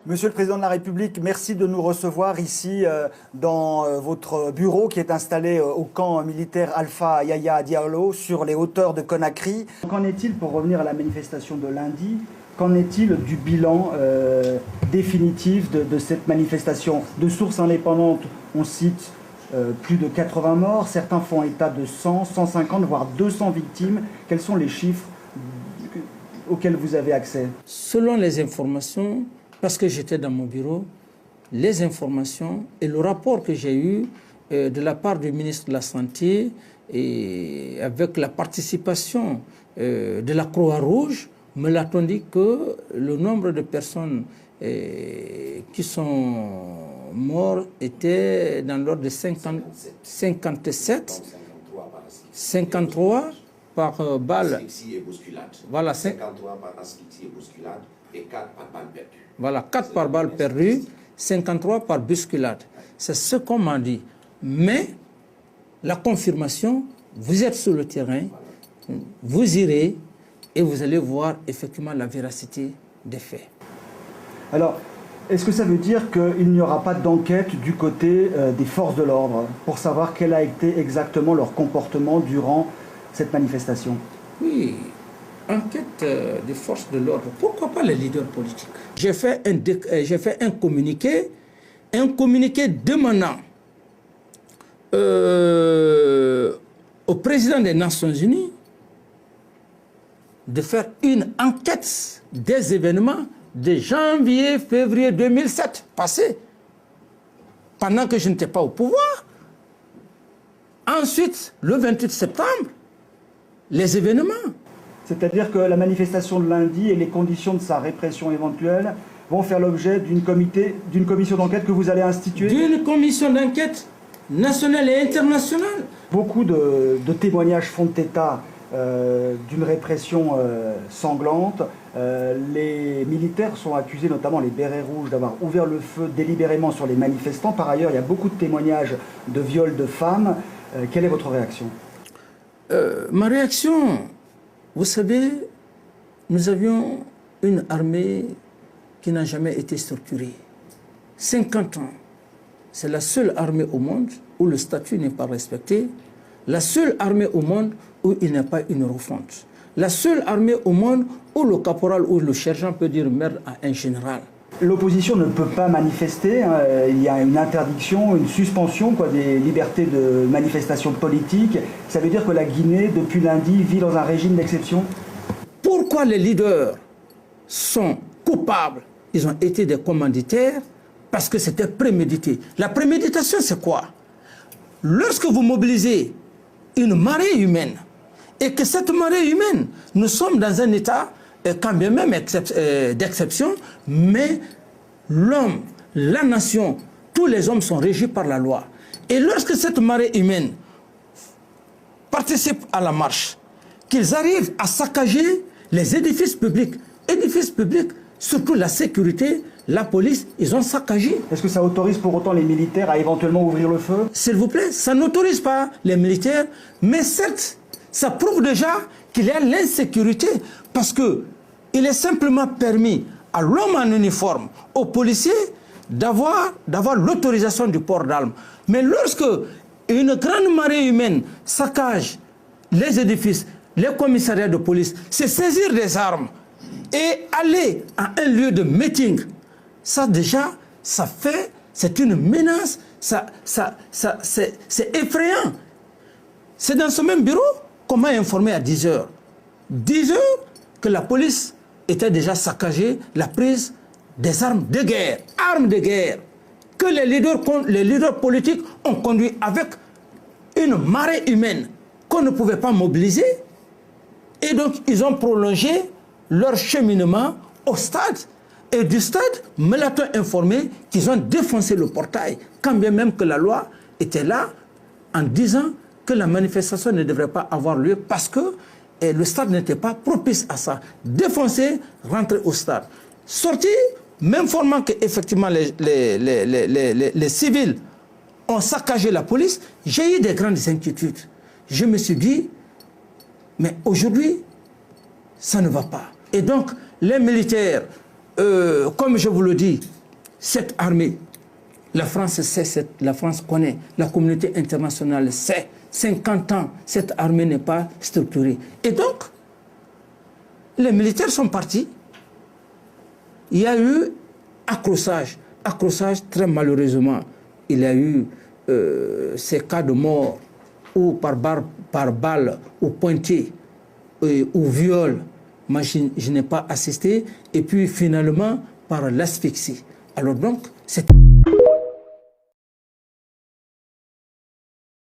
Monsieur le Président de la République, merci de nous recevoir ici dans votre bureau qui est installé au camp militaire Alpha Yaya Diallo sur les hauteurs de Conakry. Qu'en est-il, pour revenir à la manifestation de lundi, qu'en est-il du bilan définitif de cette manifestation? De sources indépendantes, on cite plus de 80 morts, certains font état de 100, 150, voire 200 victimes. Quels sont les chiffres auxquels vous avez accès? Selon les informations, parce que j'étais dans mon bureau, les informations et le rapport que j'ai eu de la part du ministre de la Santé et avec la participation de la Croix-Rouge, me l'a-t-on dit que le nombre de personnes qui sont mortes était dans l'ordre de 57, 53 par balle. Asphyxie et bousculade. Voilà, 53 par asphyxie et bousculade et 4 par balle perdue. Voilà, 4 par balle perdue, 53 par bousculade. C'est ce qu'on m'a dit. Mais la confirmation, vous êtes sur le terrain, vous irez et vous allez voir effectivement la véracité des faits. Alors, est-ce que ça veut dire qu'il n'y aura pas d'enquête du côté des forces de l'ordre pour savoir quel a été exactement leur comportement durant cette manifestation? Oui, enquête des forces de l'ordre. Pourquoi pas les leaders politiques? J'ai fait un communiqué demandant au président des Nations Unies de faire une enquête des événements de janvier, février 2007 passés, pendant que je n'étais pas au pouvoir. Ensuite, le 28 septembre, les événements. C'est-à-dire que la manifestation de lundi et les conditions de sa répression éventuelle vont faire l'objet d'une commission d'enquête que vous allez instituer? D'une commission d'enquête nationale et internationale. Beaucoup de témoignages font état d'une répression sanglante. Les militaires sont accusés, notamment les bérets rouges, d'avoir ouvert le feu délibérément sur les manifestants. Par ailleurs, il y a beaucoup de témoignages de viols de femmes. Quelle est votre réaction? Ma réaction, vous savez, nous avions une armée qui n'a jamais été structurée. 50 ans, c'est la seule armée au monde où le statut n'est pas respecté, la seule armée au monde où il n'y a pas une refonte, la seule armée au monde où le caporal ou le sergent peut dire merde à un général. L'opposition ne peut pas manifester, hein. Il y a une interdiction, une suspension des libertés de manifestation politique. Ça veut dire que la Guinée, depuis lundi, vit dans un régime d'exception? Pourquoi les leaders sont coupables? Ils ont été des commanditaires parce que c'était prémédité. La préméditation, c'est quoi? Lorsque vous mobilisez une marée humaine et que cette marée humaine, nous sommes dans un état quand bien même d'exception, mais l'homme, la nation, tous les hommes sont régis par la loi. Et lorsque cette marée humaine participe à la marche, qu'ils arrivent à saccager les édifices publics, surtout la sécurité, la police, ils ont saccagé. Est-ce que ça autorise pour autant les militaires à éventuellement ouvrir le feu? S'il vous plaît, ça n'autorise pas les militaires, mais certes, ça prouve déjà qu'il y a l'insécurité, parce que il est simplement permis à l'homme en uniforme, aux policiers, d'avoir l'autorisation du port d'armes. Mais lorsque une grande marée humaine saccage les édifices, les commissariats de police, c'est saisir des armes et aller à un lieu de meeting. Ça déjà, c'est une menace, c'est effrayant. C'est dans ce même bureau qu'on m'a informé à 10 heures. 10 heures que la police était déjà saccagée, la prise des armes de guerre, que les leaders politiques ont conduit avec une marée humaine qu'on ne pouvait pas mobiliser. Et donc, ils ont prolongé leur cheminement au stade. Et du stade, me l'a-t-on informé qu'ils ont défoncé le portail, quand bien même que la loi était là, en disant que la manifestation ne devrait pas avoir lieu parce que le stade n'était pas propice à ça. Défoncer, rentrer au stade. Sortir, m'informant qu'effectivement les civils ont saccagé la police, j'ai eu des grandes inquiétudes. Je me suis dit, mais aujourd'hui, ça ne va pas. Et donc, les militaires, comme je vous le dis, cette armée, la France sait, la France connaît, la communauté internationale sait, 50 ans, cette armée n'est pas structurée. Et donc, les militaires sont partis. Il y a eu accrochage très malheureusement. Il y a eu ces cas de mort ou par balle, ou pointé, ou viol. Moi, je n'ai pas assisté. Et puis finalement, par l'asphyxie. Alors donc, c'est...